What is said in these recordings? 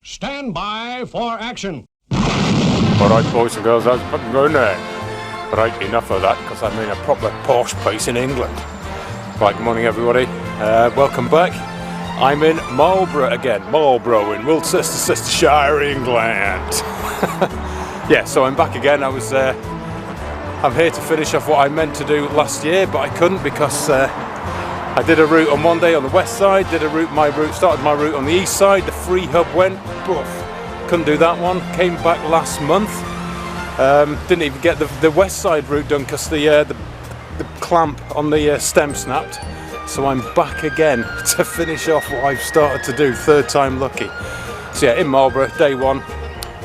Stand by for action. Alright boys and girls, how's it fucking going there? Right, enough of that, because I'm in a proper posh place in England. Right, good morning everybody, welcome back. I'm in Marlborough again, Marlborough in Worcestershire, England. Yeah, so I'm back again. I'm here to finish off what I meant to do last year, but I couldn't because I did a route on one day on the west side, started my route on the east side, the free hub went, boof. Couldn't do that one, came back last month, didn't even get the west side route done because the clamp on the stem snapped, so I'm back again to finish off what I've started to do, third time lucky. So yeah, in Marlborough, day one,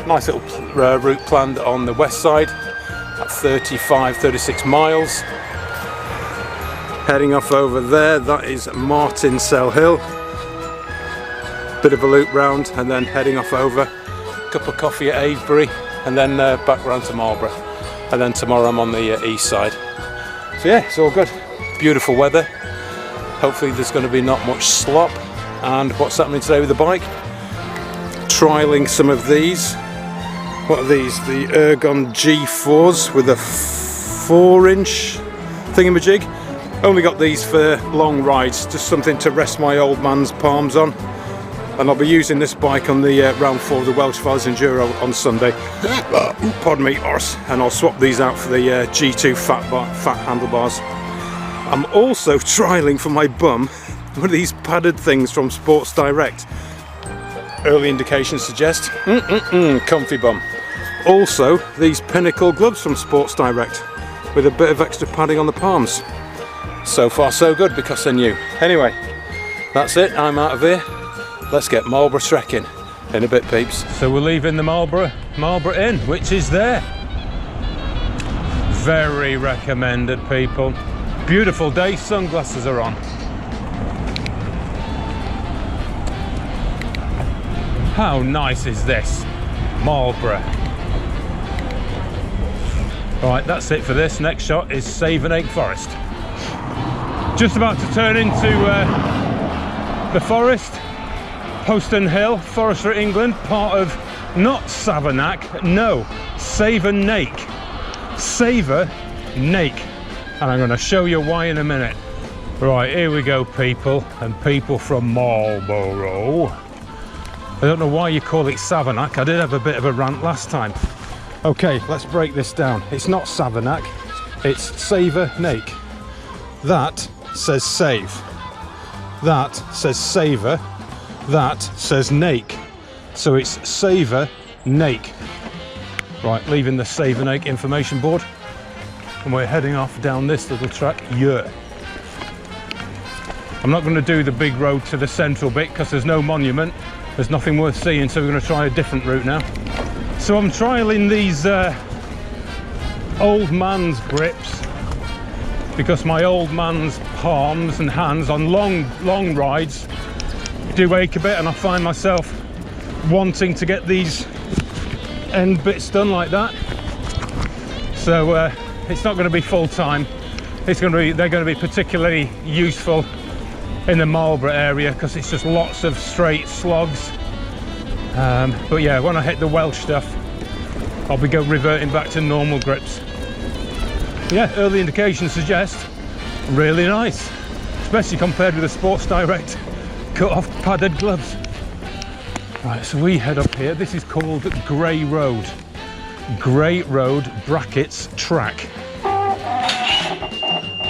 nice little route planned on the west side at 36 miles. Heading off over there, that is Martinsell Hill. Bit of a loop round and then heading off over, cup of coffee at Avebury and then back round to Marlborough. And then tomorrow I'm on the east side. So yeah, it's all good. Beautiful weather. Hopefully there's going to be not much slop. And what's happening today with the bike? Trialling some of these. What are these? The Ergon G4s with a 4-inch thingamajig. Only got these for long rides, just something to rest my old man's palms on. And I'll be using this bike on the round 4 of the Welsh Files Enduro on Sunday. Pardon me, horse. And I'll swap these out for the G2 fat handlebars. I'm also trialling for my bum one of these padded things from Sports Direct. Early indications suggest comfy bum. Also, these Pinnacle gloves from Sports Direct with a bit of extra padding on the palms. So far so good because they're new. Anyway, that's it, I'm out of here. Let's get Marlborough trekking in a bit, peeps. So we're leaving the Marlborough Inn, which is there. Very recommended, people. Beautiful day, sunglasses are on. How nice is this? Marlborough. Right, that's it for this. Next shot is Savernake Forest. Just about to turn into the forest, Poston Hill, Forester, England, part of not Savernake, no, Savernake. Savernake. And I'm going to show you why in a minute. Right, here we go, people, and people from Marlborough. I don't know why you call it Savernake. I did have a bit of a rant last time. Okay, let's break this down. It's not Savernake, it's Savernake. That says save, that says savour, that says nake, so it's Savernake. Right, leaving the Savernake information board and we're heading off down this little track here. I'm not going to do the big road to the central bit because there's no monument, there's nothing worth seeing, so we're going to try a different route now. So I'm trialling these old man's grips because my old man's palms and hands on long rides do ache a bit, and I find myself wanting to get these end bits done like that. So it's not going to be full time. They're going to be particularly useful in the Marlborough area because it's just lots of straight slogs. But yeah, when I hit the Welsh stuff, I'll be reverting back to normal grips. Yeah, early indications suggest really nice, especially compared with the Sports Direct cut-off padded gloves. Right, so we head up here. This is called Grey Road. Grey Road brackets track.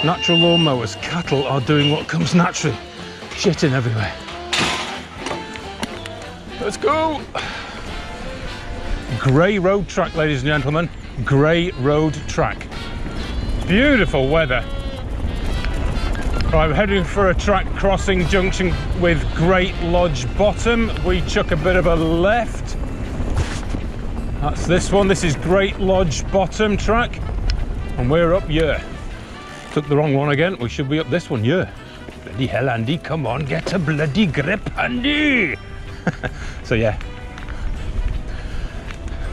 Natural lawnmowers. Cattle are doing what comes naturally. Shitting everywhere. Let's go. Grey Road track, ladies and gentlemen. Grey Road track. Beautiful weather. Right, we're heading for a track crossing junction with Great Lodge Bottom. We chuck a bit of a left. That's this one. This is Great Lodge Bottom track. And we're up here. Took the wrong one again. We should be up this one, yeah. Bloody hell, Andy, come on, get a bloody grip, Andy. So yeah.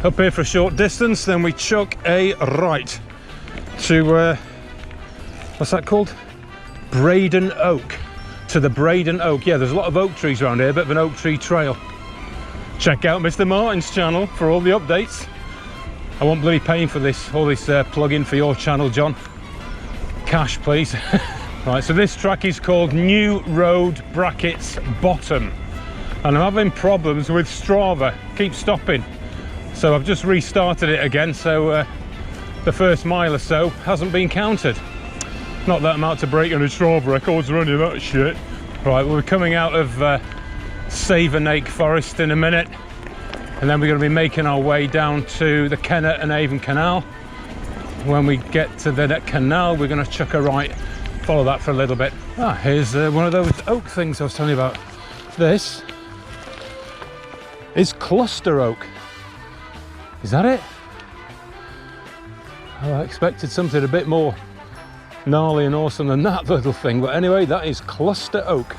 Up here for a short distance, then we chuck a right to, what's that called? Braden Oak. To the Braden Oak. Yeah, there's a lot of oak trees around here, a bit of an oak tree trail. Check out Mr. Martin's channel for all the updates. I won't bloody paying for this, all this plug-in for your channel, John. Cash, please. Right, so this track is called New Road Brackets Bottom. And I'm having problems with Strava, keep stopping. So I've just restarted it again, so the first mile or so hasn't been counted. Not that I'm out to break any Strava records or any of that shit. Right, we're coming out of Savernake Forest in a minute, and then we're going to be making our way down to the Kennett and Avon Canal. When we get to the canal, we're going to chuck a right, follow that for a little bit. Ah, here's one of those oak things I was telling you about. This is cluster oak. Is that it? Oh, I expected something a bit more gnarly and awesome than that little thing, but anyway, that is cluster oak.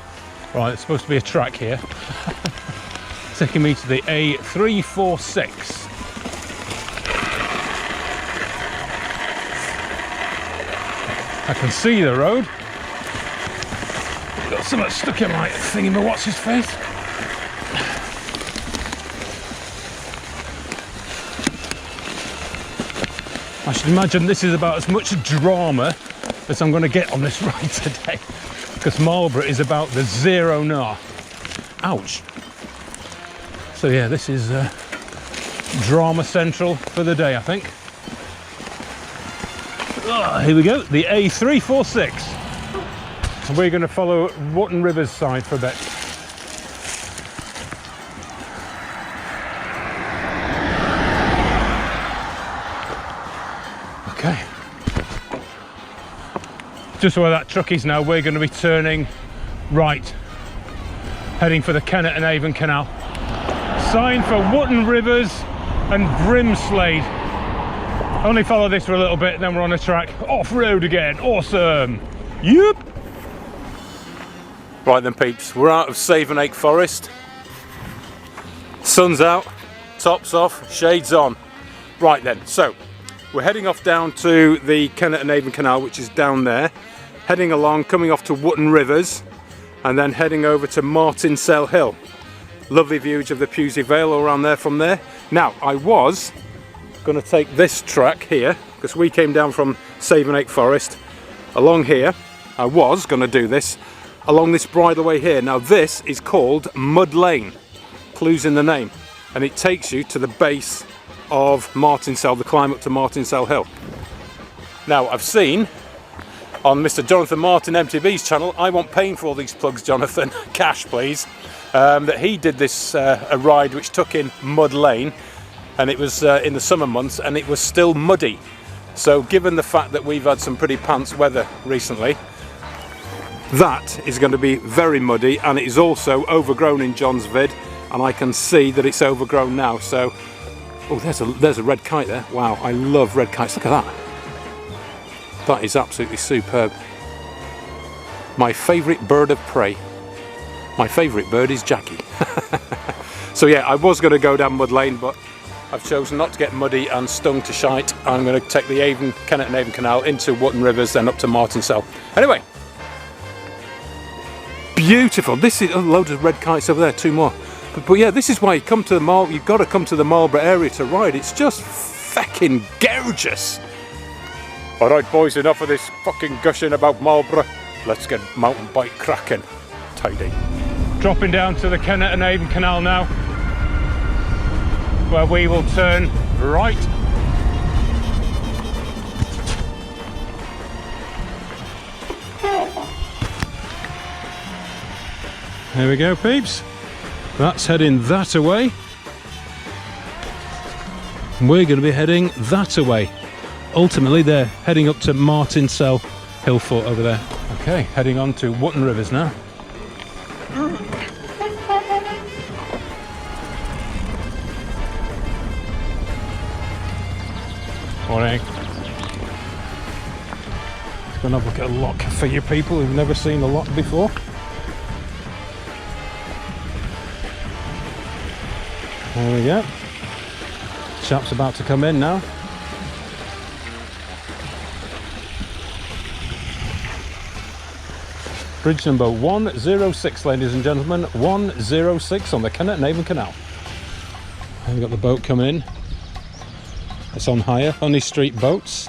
Right, it's supposed to be a track here. Taking me to the A346. I can see the road. Got something stuck in my thingy, but what's his face? I should imagine this is about as much drama as I'm going to get on this ride today, because Marlborough is about the zero Gnar. Ouch. So yeah, this is drama central for the day, I think. Here we go, the A346. And we're going to follow Wootton River's side for a bit. Okay. Just where that truck is now, we're going to be turning right, heading for the Kennett and Avon Canal. Sign for Wootton Rivers and Grimslade. Only follow this for a little bit, then we're on the track. Off-road again, awesome. Yep. Right then peeps, we're out of Savernake Forest. Sun's out, tops off, shades on. Right then, so we're heading off down to the Kennett and Avon Canal, which is down there. Heading along, coming off to Wootton Rivers, and then heading over to Martinsell Hill. Lovely views of the Pewsey Vale all around there from there. Now, I was going to take this track here, because we came down from Savernake Forest along here. I was going to do this along this bridleway here. Now this is called Mud Lane, clues in the name, and it takes you to the base of Martinsell, the climb up to Martinsell Hill. Now I've seen on Mr. Jonathan Martin MTV's channel, I want paying for all these plugs, Jonathan, cash please, that he did this a ride which took in Mud Lane, and it was in the summer months and it was still muddy. So given the fact that we've had some pretty pants weather recently, that is going to be very muddy, and it is also overgrown in John's vid, and I can see that it's overgrown now. So, oh, there's a red kite there. Wow, I love red kites. Look at that. That is absolutely superb. My favourite bird of prey. My favourite bird is Jackie. So yeah, I was going to go down Mud Lane, but I've chosen not to get muddy and stung to shite. I'm going to take the Kennett and Avon Canal into Wootton Rivers, then up to Martinsell. Anyway, beautiful. This is loads of red kites over there, two more. But yeah, this is why you come to the you've got to come to the Marlborough area to ride. It's just fucking gorgeous. All right, boys, enough of this fucking gushing about Marlborough. Let's get mountain bike cracking. Tidy. Dropping down to the Kennett and Avon Canal now, where we will turn right. There we go, peeps. That's heading that away. We're going to be heading that away. Ultimately, they're heading up to Martinsell Hillfoot over there. Okay, heading on to Wootton Rivers now. Morning. Let's go and have a look at a lock for you people who've never seen a lock before. There we go. Chap's about to come in now. Bridge number 106, ladies and gentlemen, 106 on the Kennett and Avon Canal. And we've got the boat coming in. It's on hire, Honey Street Boats,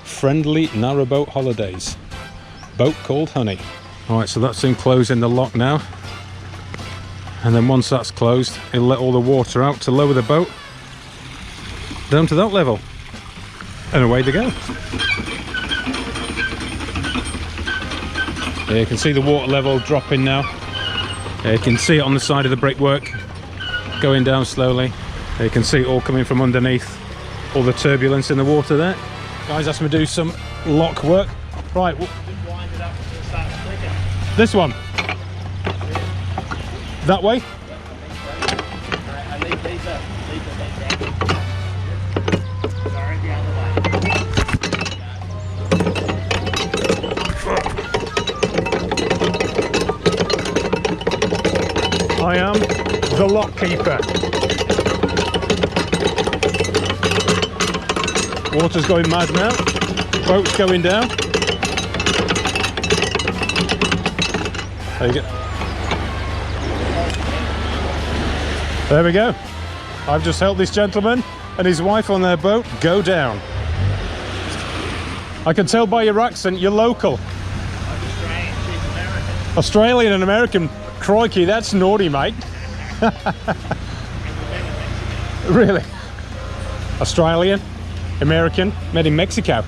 friendly narrowboat holidays. Boat called Honey. Alright, so that's in closing the lock now. And then once that's closed, it'll let all the water out to lower the boat down to that level. And away they go. There you can see the water level dropping now. There you can see it on the side of the brickwork going down slowly. There you can see it all coming from underneath, all the turbulence in the water there. Guys asked me to do some lock work. Right, this one. That way? I am the lock keeper. Water's going mad now. Boat's going down. There you go. There we go. I've just helped this gentleman and his wife on their boat go down. I can tell by your accent you're local. Australian and American. Crikey, that's naughty, mate. Really? Australian, American, made in Mexico.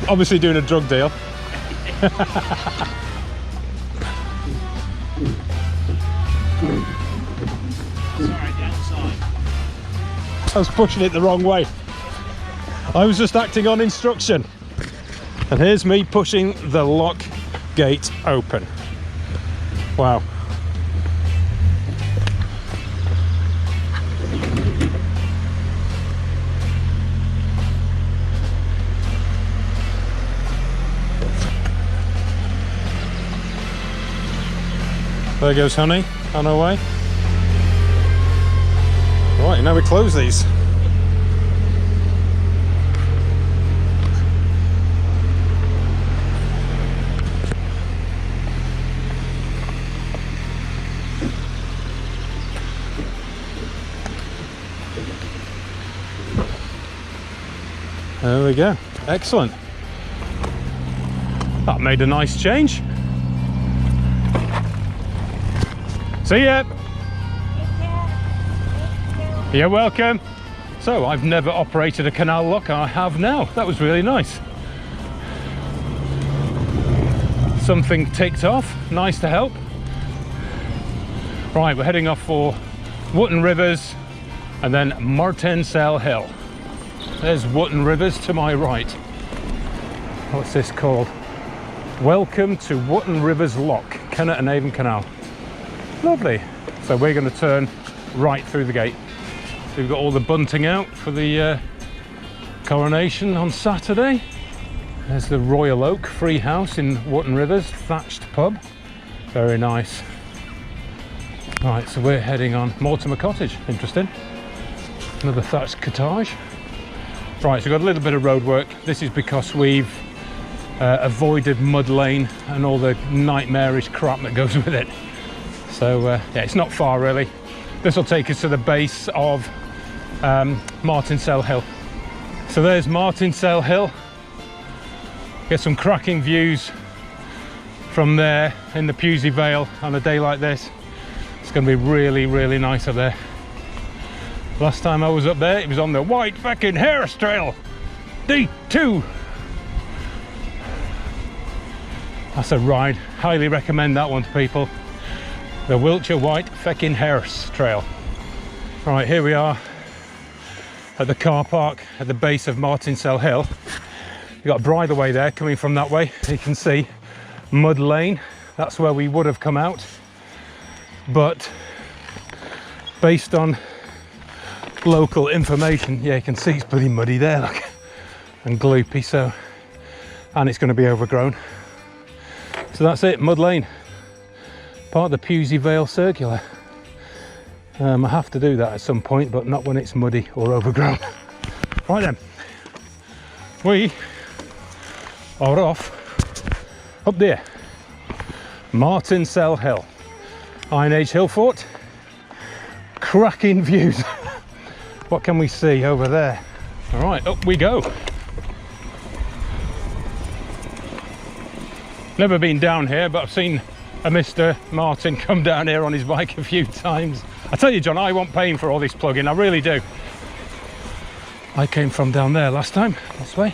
Obviously doing a drug deal. I was pushing it the wrong way. I was just acting on instruction. And here's me pushing the lock gate open. Wow. There goes Honey on her way. Right, now we close these. There we go. Excellent. That made a nice change. See ya. You're welcome. So I've never operated a Canal lock, and I have now. That was really nice. Something ticked off. Nice to help. Right, we're heading off for Wootton Rivers and then Martinsell Hill. There's Wootton Rivers to my right. What's this called? Welcome to Wootton Rivers Lock, Kennett and Avon Canal. Lovely. So we're going to turn right through the gate. So we've got all the bunting out for the coronation on Saturday. There's the Royal Oak Free House in Wootton Rivers, thatched pub. Very nice. Right, so we're heading on Mortimer Cottage. Interesting. Another thatched cottage. Right, so we've got a little bit of road work. This is because we've avoided mud lane and all the nightmarish crap that goes with it. So yeah, it's not far really. This will take us to the base of Martinsell Hill. So there's Martinsell Hill. Get some cracking views from there in the Pewsey Vale on a day like this. It's going to be really, really nice up there. Last time I was up there, it was on the White Fucking Harris Trail, D2. That's a ride. Highly recommend that one to people. The Wiltshire White Fucking Harris Trail. Right, here we are at the car park at the base of Martinsell Hill. You've got Bridleway there coming from that way. You can see Mud Lane. That's where we would have come out. But based on local information, yeah, you can see it's bloody muddy there, look, and gloopy, so, and it's going to be overgrown. So that's it, Mud Lane, part of the Pewsey Vale Circular. I have to do that at some point, but not when it's muddy or overgrown. Right then, we are off up there, Martinsell Hill, Iron Age hill fort, cracking views. What can we see over there? All right, up we go. Never been down here, but I've seen a Mr. Martin come down here on his bike a few times. I tell you, John, I want paying for all this plug-in, I really do. I came from down there last time, this way.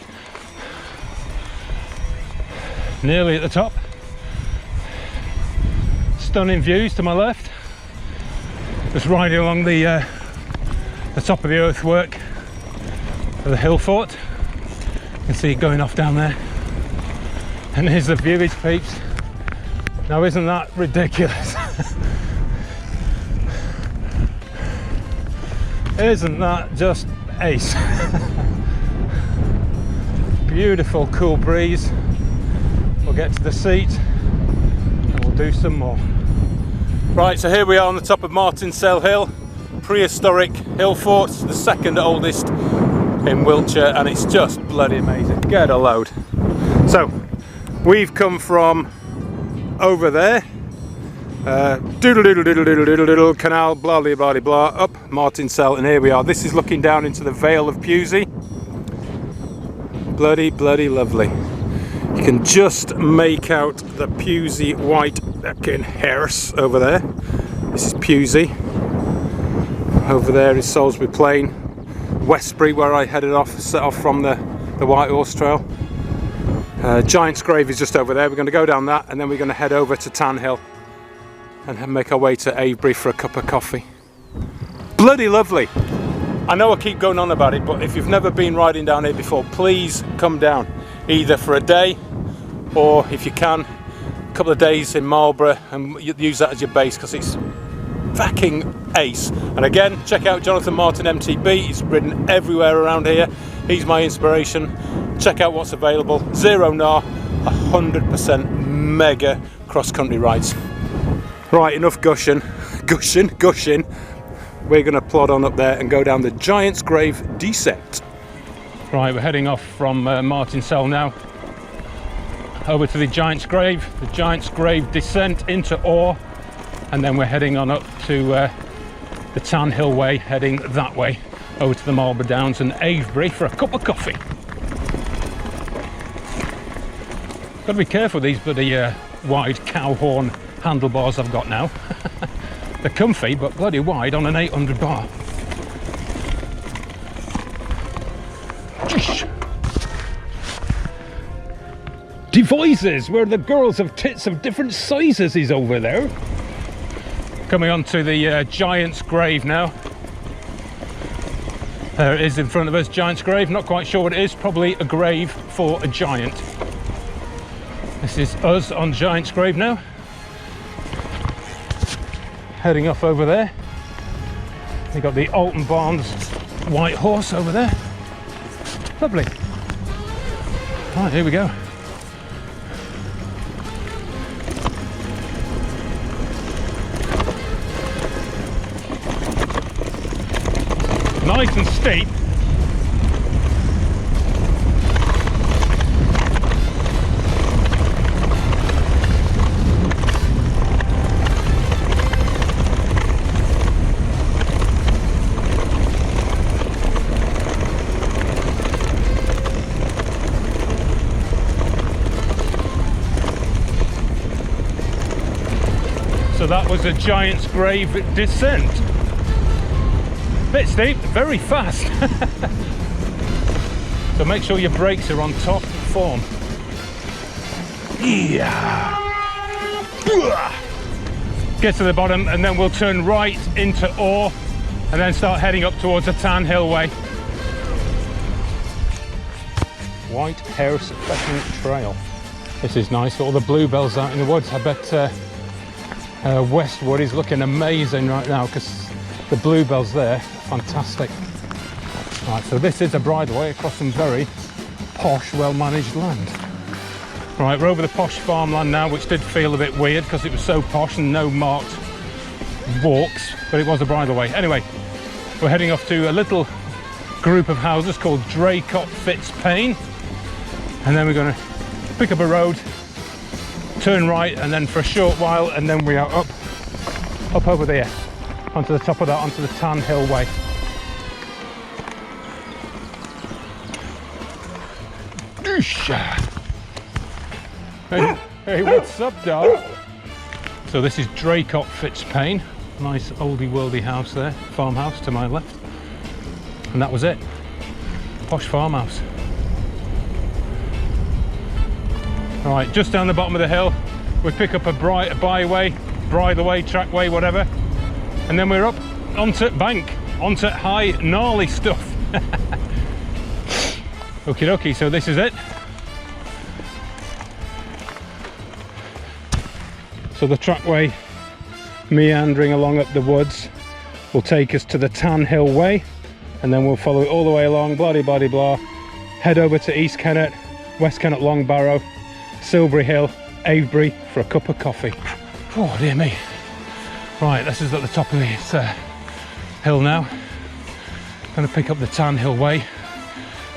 Nearly at the top. Stunning views to my left. Just riding along the top of the earthwork of the hill fort. You can see it going off down there. And here's the viewage, peeps. Now isn't that ridiculous? Isn't that just ace? Beautiful cool breeze. We'll get to the seat and we'll do some more. Right, so here we are on the top of Martinsell Hill, prehistoric hill fort, the second oldest in Wiltshire, and it's just bloody amazing. Get a load. So we've come from over there, doodle doodle doodle doodle doodle doodle, Canal, blah blah blah blah, up Martinsell, and here we are. This is looking down into the Vale of Pewsey. Bloody lovely. You can just make out the Pewsey white fucking hearse over there. This is Pewsey. Over there is Salisbury Plain, Westbury, where I headed off, set off from the White Horse Trail. Giant's Grave is just over there. We're going to go down that and then we're going to head over to Tan Hill and make our way to Avebury for a cup of coffee. Bloody lovely. I know I keep going on about it, but if you've never been riding down here before, please come down, either for a day or, if you can, a couple of days in Marlborough, and use that as your base because it's fucking ace. And again, check out Jonathan Martin MTB. He's ridden everywhere around here. He's my inspiration. Check out what's available. Zero Gnar, 100% mega cross-country rides. Right, enough gushing. We're going to plod on up there and go down the Giant's Grave descent. Right, we're heading off from Martinsell now, over to the Giant's Grave descent into Orr, and then we're heading on up to the Tan Hill Way, heading that way over to the Marlborough Downs and Avebury for a cup of coffee. Got to be careful with these bloody wide cow horn handlebars I've got now. They're comfy but bloody wide on an 800 bar. Devices, where the girls have tits of different sizes, is over there. Coming on to the Giant's Grave now. There it is in front of us, Giant's Grave. Not quite sure what it is, probably a grave for a giant. This is us on Giant's Grave now. Heading off over there. We've got the Alton Barnes White Horse over there. Lovely. Right, here we go. Nice and steep. So that was a Giant's Grave descent. Bit steep, very fast. So make sure your brakes are on top form. Yeah. Get to the bottom and then we'll turn right into Orr and then start heading up towards the Tan Hill Way. White Hearse Pheasant Trail. This is nice, all the bluebells out in the woods. I bet Westwood is looking amazing right now because the bluebells there, fantastic. Right, so this is a bridleway across some very posh, well-managed land. Right, we're over the posh farmland now, which did feel a bit weird because it was so posh and no marked walks, but it was a bridleway. Anyway, we're heading off to a little group of houses called Draycott Fitzpaine, and then we're going to pick up a road, turn right, and then for a short while, and then we are up over there, onto the top of that, onto the Tan Hill Way. Hey, what's up, dog? So this is Draycott Fitzpaine. Nice oldie worldy house there, farmhouse to my left. And that was it. Posh farmhouse. Alright, just down the bottom of the hill, we pick up a byway, bridleway, trackway, whatever. And then we're up onto bank, onto high, gnarly stuff. Okie dokie, so this is it. So the trackway meandering along up the woods will take us to the Tan Hill Way, and then we'll follow it all the way along, blah de blah de blah, head over to East Kennett, West Kennett Long Barrow, Silbury Hill, Avebury for a cup of coffee. Oh dear me. Right, this is at the top of this hill now. Going to pick up the Tan Hill Way,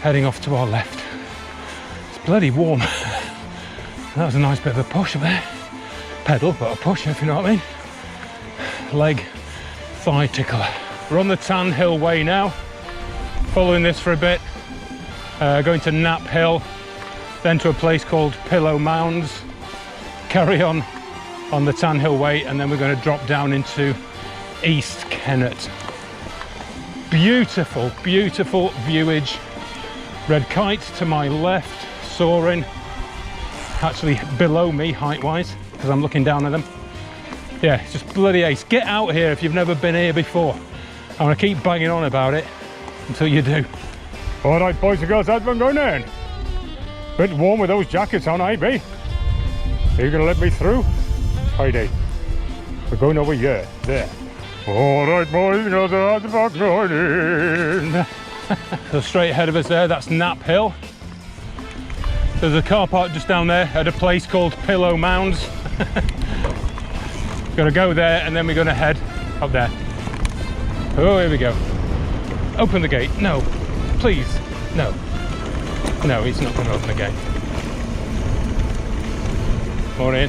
heading off to our left. It's bloody warm. That was a nice bit of a push up there. Pedal, but a push, if you know what I mean. Leg, thigh tickler. We're on the Tan Hill Way now. Following this for a bit. Going to Knapp Hill, then to a place called Pillow Mounds. Carry on the Tan Hill Way, and then we're going to drop down into East Kennett. Beautiful, beautiful viewage. Red kites to my left, soaring. Actually below me height-wise, because I'm looking down at them. Yeah, it's just bloody ace. Get out here if you've never been here before. I'm going to keep banging on about it until you do. All right, boys and girls, how's it going in? Bit warm with those jackets on, eh, B? Are you going to let me through? Heidi, we're going over here, there. All right, boys and girls, how's it going in? So straight ahead of us there, that's Knapp Hill. There's a car park just down there at a place called Pillow Mounds. Gonna go there, and then we're gonna head up there. Oh, here we go. Open the gate. No, please. No. No, he's not gonna open the gate. Morning.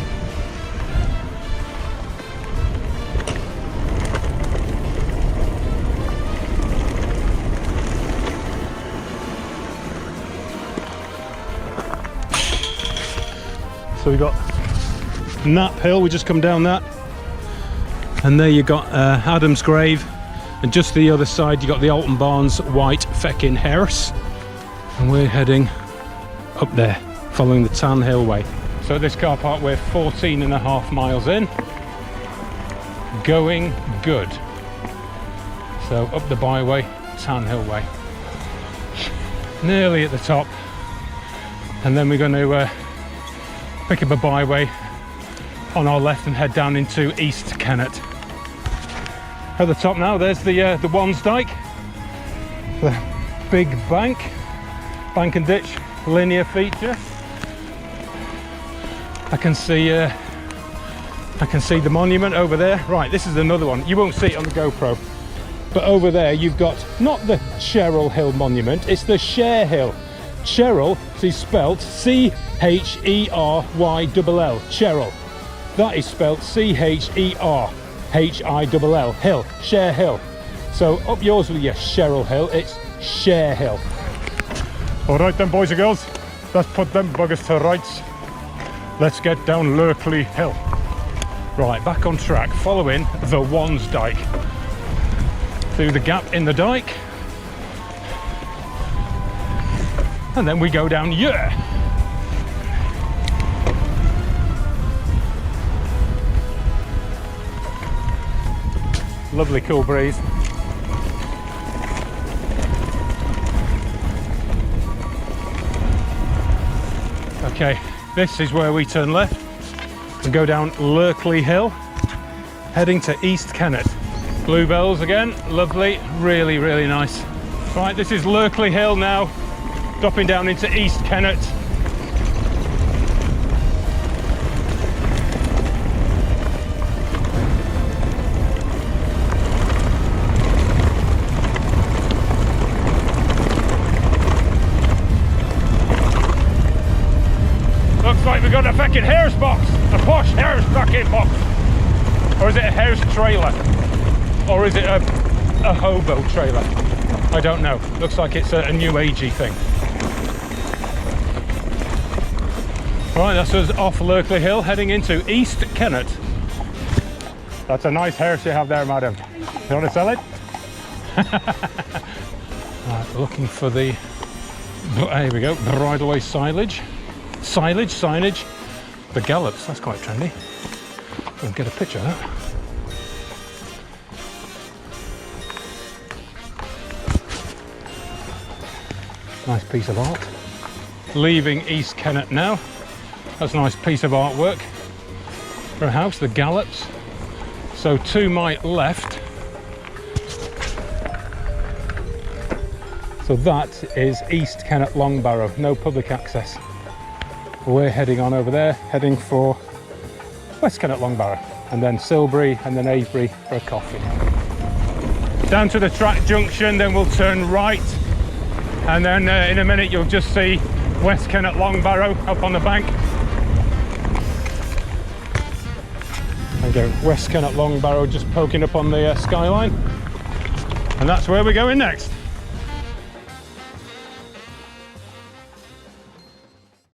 So we got Knapp Hill, we just come down that, and there you got Adam's Grave, and just the other side you got the Alton Barnes White Feckin' Hearse, and we're heading up there following the Tan Hill Way. So at this car park we're 14.5 miles in, going good. So up the byway, Tan Hill Way, nearly at the top, and then we're going to pick up a byway on our left and head down into East Kennett. At the top now, there's the Wansdyke, the big bank and ditch linear feature. I can see the monument over there. Right, this is another one. You won't see it on the GoPro, but over there you've got not the Cheryl Hill monument, it's the Share Hill. Cheryl is spelt C-H-E-R-Y-L-L, Cheryl. That is spelt C-H-E-R-H-I-L-L, Hill, Share Hill. So up yours with your Cheryl Hill, it's Share Hill. All right then, boys and girls, let's put them buggers to rights. Let's get down Lurkley Hill. Right, back on track, following the Wansdyke. Through the gap in the dike. And then we go down here. Lovely cool breeze. Okay, this is where we turn left and go down Lurkley Hill, heading to East Kennett. Bluebells again, lovely, really, really nice. Right, this is Lurkley Hill now, dropping down into East Kennett. Looks like we got a fucking Harris box, a posh Harris fucking box. Or is it a Harris trailer? Or is it a hobo trailer? I don't know. Looks like it's a new agey thing. Right, that's us off Lurkley Hill, heading into East Kennett. That's a nice horse you have there, madam. You want to sell it? Right, looking for the, here we go, bridleway signage. The gallops, that's quite trendy. We'll get a picture of that. Nice piece of art. Leaving East Kennett now. That's a nice piece of artwork for a house, the gallops. So to my left. So that is East Kennett Longbarrow, no public access. We're heading on over there, heading for West Kennett Longbarrow, and then Silbury and then Avebury for a coffee. Down to the track junction, then we'll turn right, and then in a minute you'll just see West Kennett Longbarrow up on the bank. There we go, West Kennett Longbarrow just poking up on the skyline, and that's where we're going next.